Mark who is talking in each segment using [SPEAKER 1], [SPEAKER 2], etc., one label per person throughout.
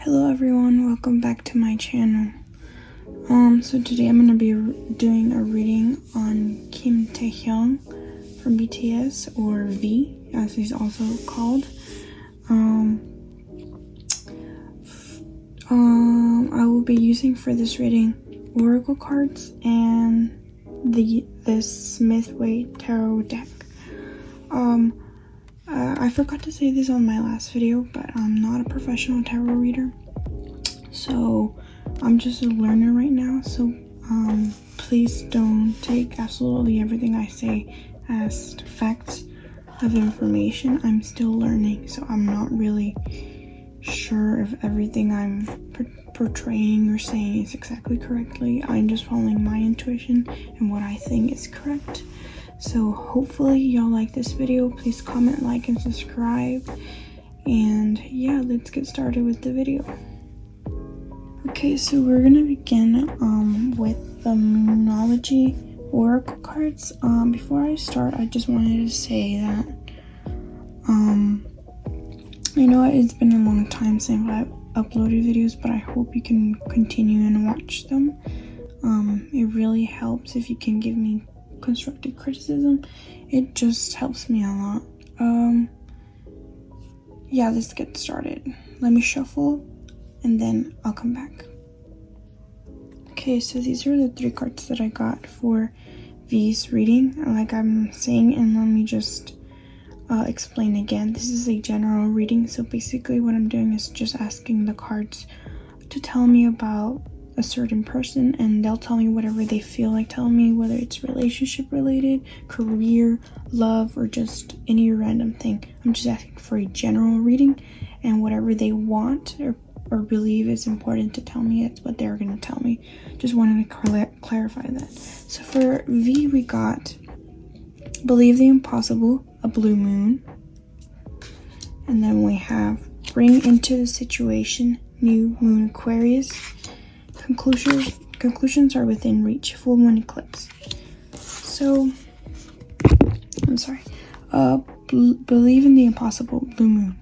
[SPEAKER 1] Hello everyone, welcome back to my channel. So today I'm going to be doing a reading on Taehyung from BTS, or V as he's also called. I will be using for this reading oracle cards and this Smith-Waite tarot deck. I forgot to say this on my last video, but I'm not a professional tarot reader, so I'm just a learner right now. So please don't take absolutely everything I say as facts of information. I'm still learning, so I'm not really sure if everything I'm portraying or saying is exactly correctly. I'm just following my intuition and what I think is correct. So hopefully y'all like this video. Please comment, like, and subscribe. And yeah, let's get started with the video. Okay, so we're gonna begin with the Moonology oracle cards. Before I start, I just wanted to say that I know it's been a long time since I've uploaded videos, but I hope you can continue and watch them. It really helps if you can give me constructive criticism. It just helps me a lot. Yeah, let's get started. Let me shuffle and then I'll come back. Okay, so these are the 3 cards that I got for V's reading, like I'm saying, and let me just explain again. This is a general reading, so basically what I'm doing is just asking the cards to tell me about a certain person, and they'll tell me whatever they feel like telling me, whether it's relationship related, career, love, or just any random thing. I'm just asking for a general reading, and whatever they want or believe is important to tell me, it's what they're going to tell me. Just wanted to clarify that. So for V, we got believe the impossible, a blue moon, and then we have bring into the situation, new moon, Aquarius. Conclusions are within reach, full moon, eclipse. So I'm sorry, believe in the impossible, blue moon.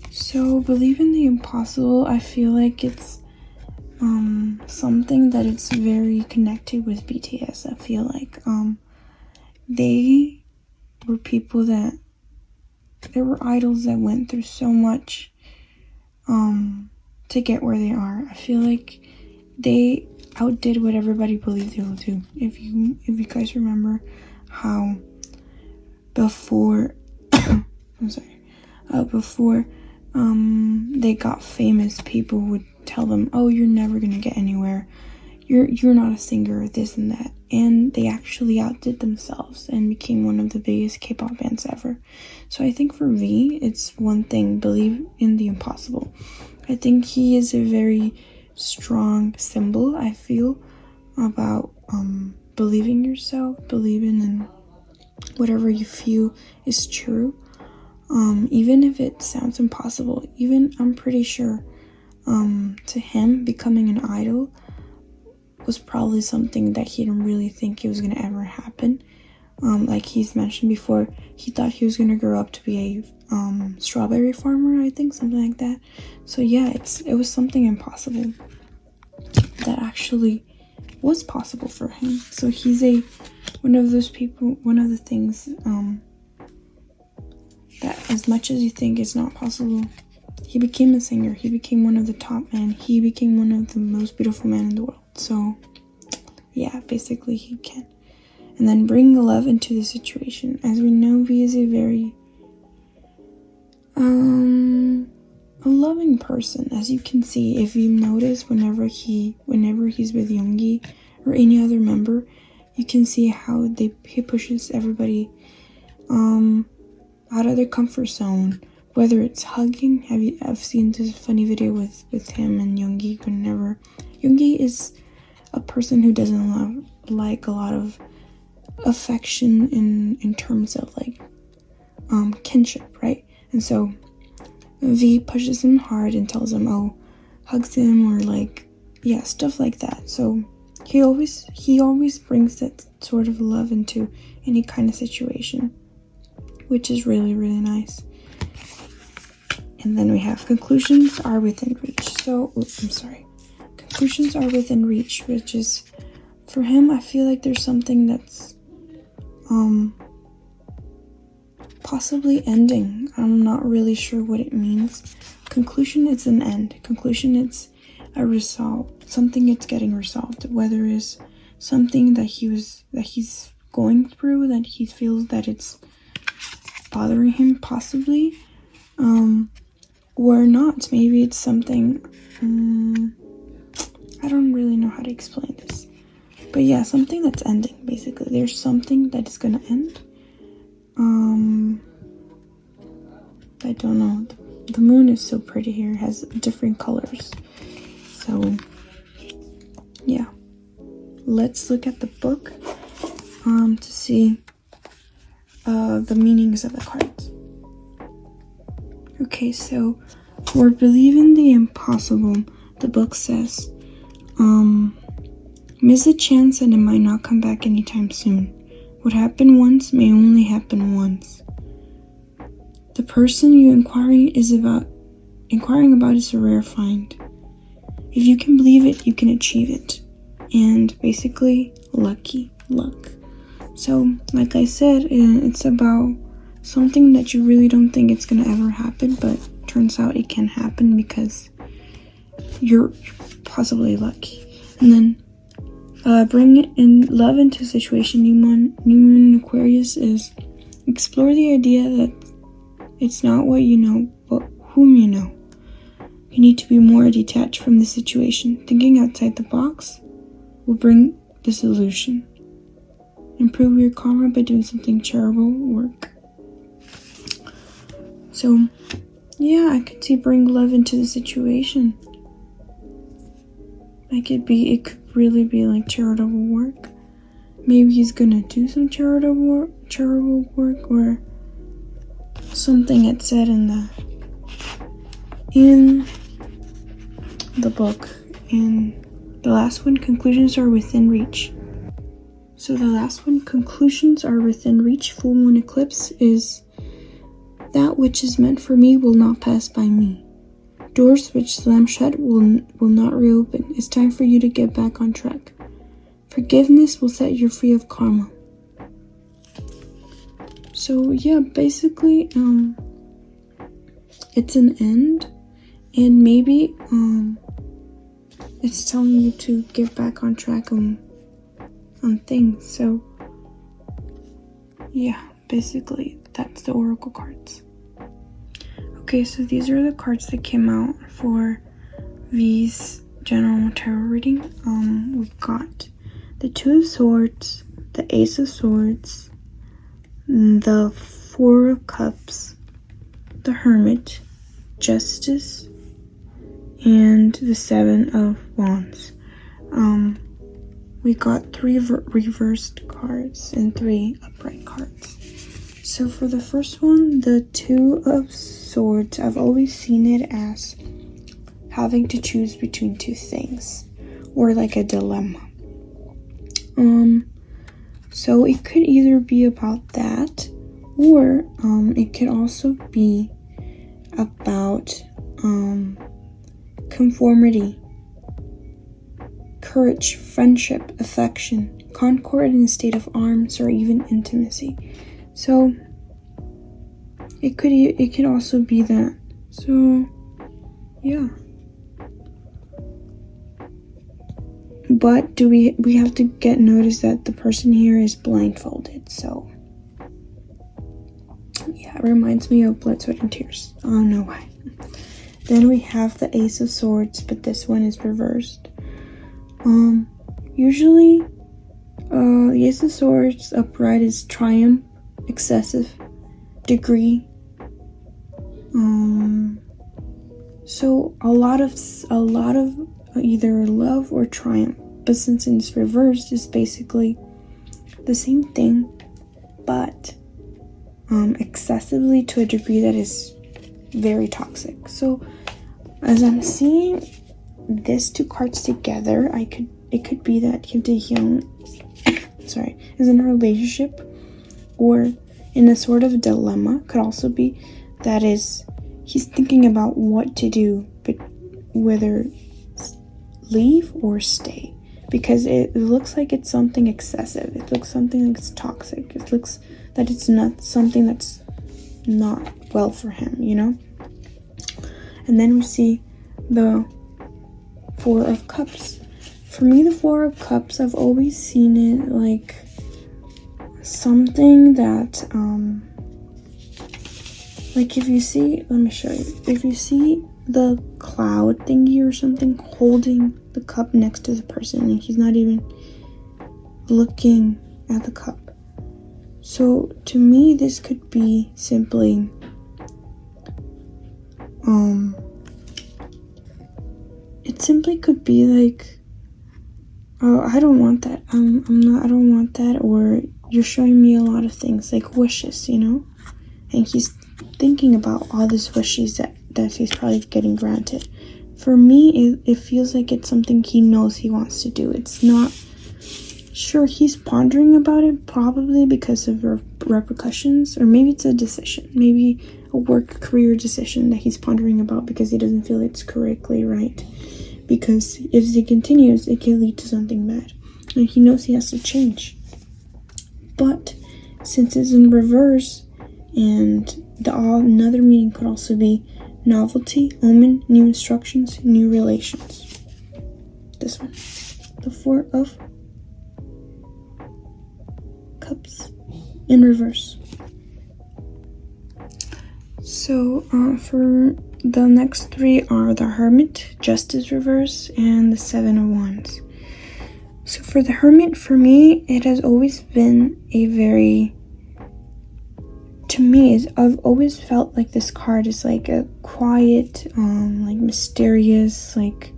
[SPEAKER 1] So believe in the impossible, I feel like it's something that it's very connected with BTS. I feel like they were people that there were idols that went through so much to get where they are. I feel like they outdid what everybody believed they would do. If you guys remember how before before they got famous, people would tell them, oh, you're never gonna get anywhere, you're not a singer, this and that, and they actually outdid themselves and became one of the biggest K-pop bands ever. So I think for V, it's one thing, believe in the impossible. I think he is a very strong symbol, I feel, about believing yourself, believing in whatever you feel is true, even if it sounds impossible. Even I'm pretty sure to him, becoming an idol was probably something that he didn't really think it was gonna ever happen. Like he's mentioned before, he thought he was gonna grow up to be a strawberry farmer, I think, something like that. So yeah, it was something impossible that actually was possible for him. So he's one of those people, one of the things that as much as you think it's not possible, he became a singer, he became one of the top men, he became one of the most beautiful men in the world. So yeah, basically he can. And then bring the love into the situation. As we know, V is a very a loving person, as you can see. If you notice, whenever he's with Yoongi or any other member, you can see how he pushes everybody out of their comfort zone, whether it's hugging. I've seen this funny video with him and Yoongi. Whenever Yoongi is a person who doesn't like a lot of affection in terms of like kinship, right? And so V pushes him hard and tells him, oh, hugs him, or like, yeah, stuff like that. So he always brings that sort of love into any kind of situation, which is really, really nice. And then we have conclusions are within reach. So, conclusions are within reach, which is, for him, I feel like there's something that's possibly ending. I'm not really sure what it means. Conclusion, it's an end. Conclusion, it's a resolve. Something it's getting resolved. Whether it's something that he's going through, that he feels that it's bothering him, possibly, or not. Maybe it's something. I don't really know how to explain this, but yeah, something that's ending. Basically, there's something that is gonna end. I don't know. The moon is so pretty here. It has different colors. So, yeah. Let's look at the book to see the meanings of the cards. Okay, so for believing the impossible, the book says, miss a chance and it might not come back anytime soon. What happened once may only happen once. The person you inquiring about is a rare find. If you can believe it, you can achieve it. And basically, luck. So, like I said, it's about something that you really don't think it's gonna ever happen, but turns out it can happen because you're possibly lucky. And then bring in love into a situation. New moon in Aquarius is explore the idea that it's not what you know, but whom you know. You need to be more detached from the situation. Thinking outside the box will bring the solution. Improve your karma by doing something charitable work. So, yeah, I could see bring love into the situation. It could really be like charitable work. Maybe he's gonna do some charitable work, or something it said in the book. And the last one, conclusions are within reach. So the last one, conclusions are within reach. Full moon eclipse is that which is meant for me will not pass by me. Doors which slam shut will not reopen. It's time for you to get back on track. Forgiveness will set you free of karma. So yeah, basically, it's an end, and maybe it's telling you to get back on track on things. So yeah, basically that's the oracle cards. Okay, so these are the cards that came out for V's general tarot reading. We've got the Two of Swords, the Ace of Swords, the Four of Cups, the Hermit, Justice, and the Seven of Wands. We got 3 reversed cards and 3 upright cards. So for the first one, the Two of Swords, I've always seen it as having to choose between 2 things, or like a dilemma. So it could either be about that, or it could also be about conformity, courage, friendship, affection, concord in a state of arms, or even intimacy. So it could also be that. So yeah. But we have to get notice that the person here is blindfolded. So yeah, it reminds me of Blood, Sweat, and Tears. I don't know why. Then we have the Ace of Swords, but this one is reversed. Usually, the Ace of Swords upright is triumph, excessive, degree. So a lot of either love or triumph. But since it's reversed, it's basically the same thing, but excessively to a degree that is very toxic. So as I'm seeing these 2 cards together, it could be that Kim Taehyung is in a relationship or in a sort of dilemma. Could also be that is he's thinking about what to do, but whether leave or stay, because it looks like it's something excessive. It looks something like it's toxic. It looks that it's not something that's not well for him, you know? And then we see the Four of Cups. For me, the Four of Cups, I've always seen it like something that, like if you see, let me show you. If you see the cloud thingy or something holding the cup next to the person, and he's not even looking at the cup. So to me, this could be simply, it simply could be like, oh, I don't want that. I don't want that. Or you're showing me a lot of things like wishes, you know? And he's thinking about all these wishes that he's probably getting granted. For me, it feels like it's something he knows he wants to do. It's not, sure, he's pondering about it, probably because of repercussions, or maybe it's a decision, maybe a work career decision that he's pondering about because he doesn't feel it's correctly right. Because if he continues, it can lead to something bad. And he knows he has to change. But since it's in reverse, and another meaning could also be novelty, omen, new instructions, new relations. This one. The Four of Cups in reverse. So for the next three are the Hermit, Justice reverse, and the Seven of Wands. So for the Hermit, for me, it has always been a very, to me, I've always felt like this card is like a quiet, like mysterious, like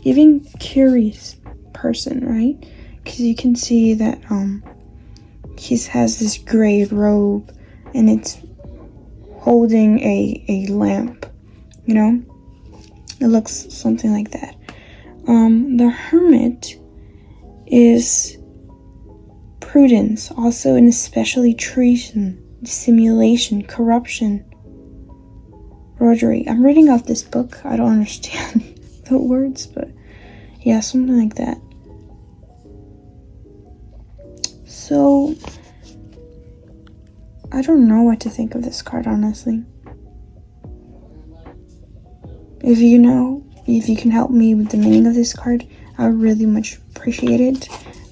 [SPEAKER 1] even curious person, right? Because you can see that he has this gray robe and it's holding a lamp, you know? It looks something like that. The Hermit is prudence, also, and especially treason, dissimulation, corruption, roguery. I'm reading off this book. I don't understand the words, but yeah, something like that. So I don't know what to think of this card, honestly. If you know, if you can help me with the meaning of this card, I would really much appreciate it.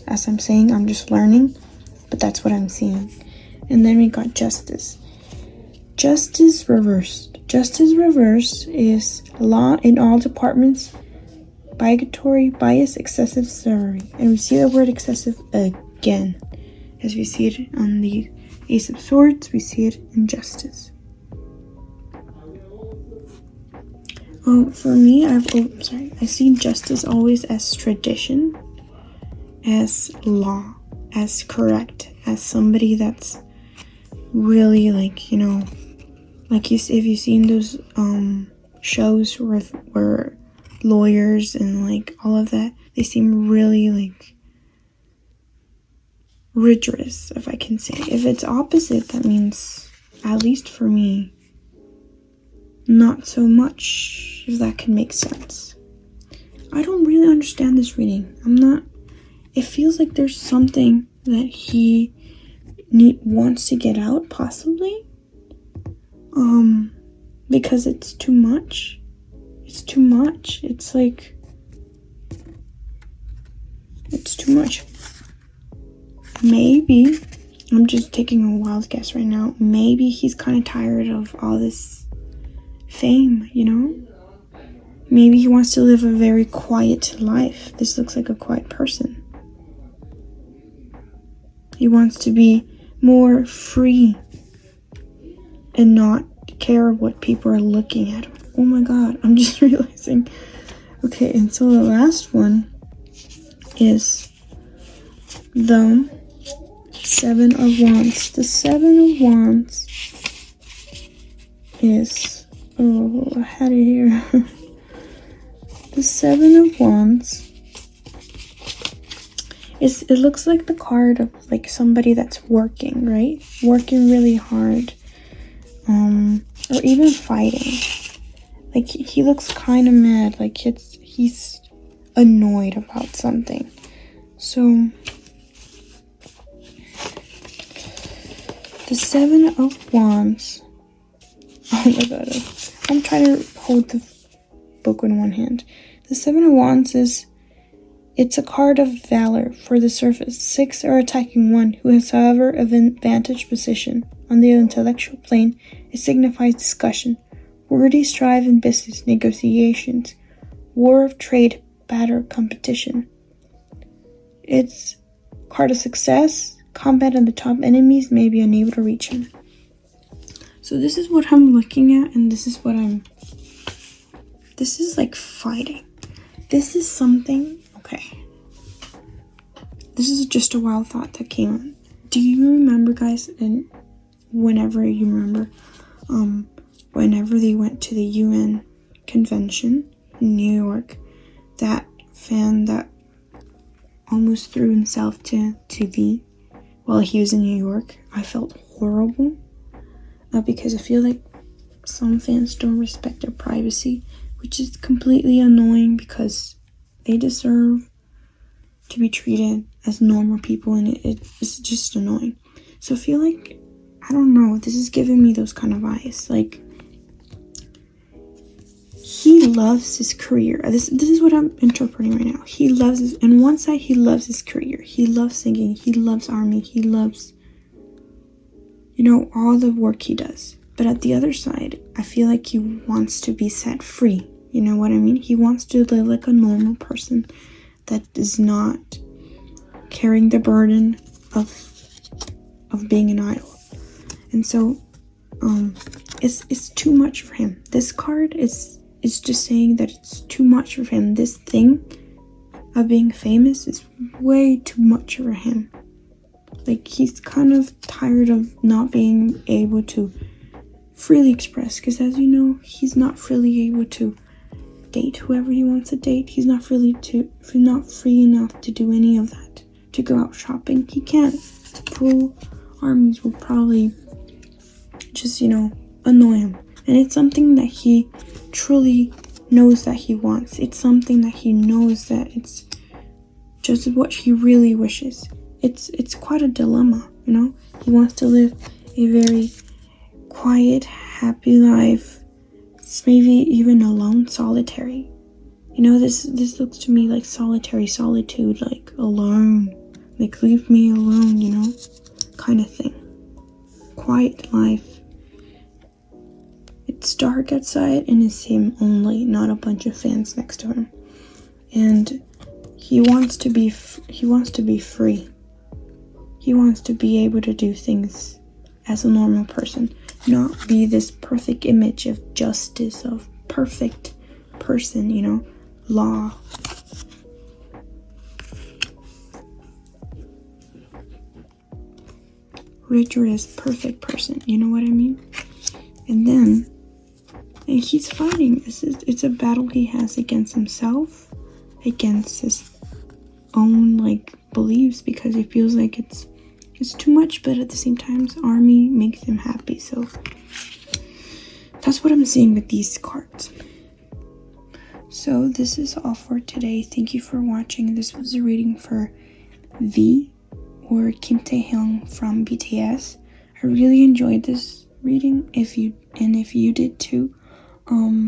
[SPEAKER 1] As I'm saying, I'm just learning, but that's what I'm seeing. And then we got Justice. Justice reversed. Justice reversed is law in all departments, bigotry, bias, excessive slavery. And we see the word excessive again. As we see it on the Ace of Swords, we see it in Justice. For me, I see justice always as tradition, as law, as correct, as somebody that's really like, you know, like if you've seen those shows where lawyers and like all of that, they seem really like rigorous, if I can say. If it's opposite, that means, at least for me, not so much, if that can make sense. I don't really understand this reading. It feels like there's something that he wants to get out, possibly. Because it's too much. It's too much. It's like, it's too much. Maybe, I'm just taking a wild guess right now, maybe he's kind of tired of all this fame, you know? Maybe he wants to live a very quiet life. This looks like a quiet person. He wants to be more free and not care what people are looking at him. Oh my god, I'm just realizing. Okay, and so the last one is the Seven of Wands. The Seven of Wands is, oh, I had it here. The Seven of Wands it looks like the card of like somebody that's working, right? Working really hard. or even fighting. Like, he looks kind of mad, like he's annoyed about something. So, the Seven of Wands. Oh my god, I'm trying to hold the book in one hand. The Seven of Wands it's a card of valor for the surface. 6 are attacking one who has, however, a vantage position. On the intellectual plane, it signifies discussion, wordy strife in business negotiations, war of trade, battle, competition. It's card of success. Combat on the top, enemies may be unable to reach him. So this is what I'm looking at, and this is like fighting. This is something. Okay. This is just a wild thought that came on. Do you remember, guys, and whenever you remember, whenever they went to the UN convention in New York, that fan that almost threw himself while he was in New York, I felt horrible, because I feel like some fans don't respect their privacy, which is completely annoying because they deserve to be treated as normal people, and it's just annoying. So I feel like, I don't know, this is giving me those kind of eyes. Like, he loves his career. This is what I'm interpreting right now. He loves his, on one side, he loves his career. He loves singing. He loves army. He loves, all the work he does. But at the other side, I feel like he wants to be set free. You know what I mean? He wants to live like a normal person that is not carrying the burden of being an idol. And so, it's too much for him. This card is just saying that it's too much for him. This thing of being famous is way too much for him. Like, he's kind of tired of not being able to freely express, because as you know, he's not freely able to date whoever he wants to date. He's not free enough to do any of that. To go out shopping, he can't. Full armies will probably just, annoy him. And it's something that he truly knows that he wants. It's something that he knows that it's just what he really wishes. It's quite a dilemma, He wants to live a very quiet, happy life. It's maybe even alone, solitary. This looks to me like solitude, like alone. Like, leave me alone, kind of thing. Quiet life. It's dark outside and it's him only, not a bunch of fans next to him. And he wants to be free. He wants to be able to do things as a normal person, not be this perfect image of justice, of perfect person, law. Rigorous, perfect person, you know what I mean? And he's fighting. It's a battle he has against himself, against his own, beliefs, because he feels like it's too much, but at the same time, army makes him happy. So that's what I'm seeing with these cards. So this is all for today. Thank you for watching. This was a reading for V, or Kim Taehyung from BTS. I really enjoyed this reading. If you did too,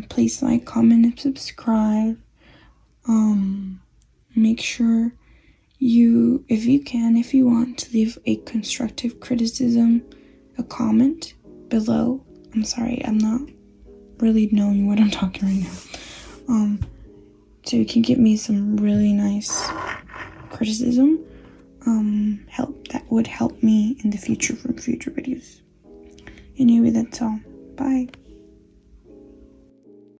[SPEAKER 1] please like, comment, and subscribe. Make sure if you want to leave a constructive criticism, a comment below. I'm sorry, I'm not really knowing what I'm talking right now. So you can give me some really nice criticism. That would help me in the future from future videos. Anyway, that's all. Bye.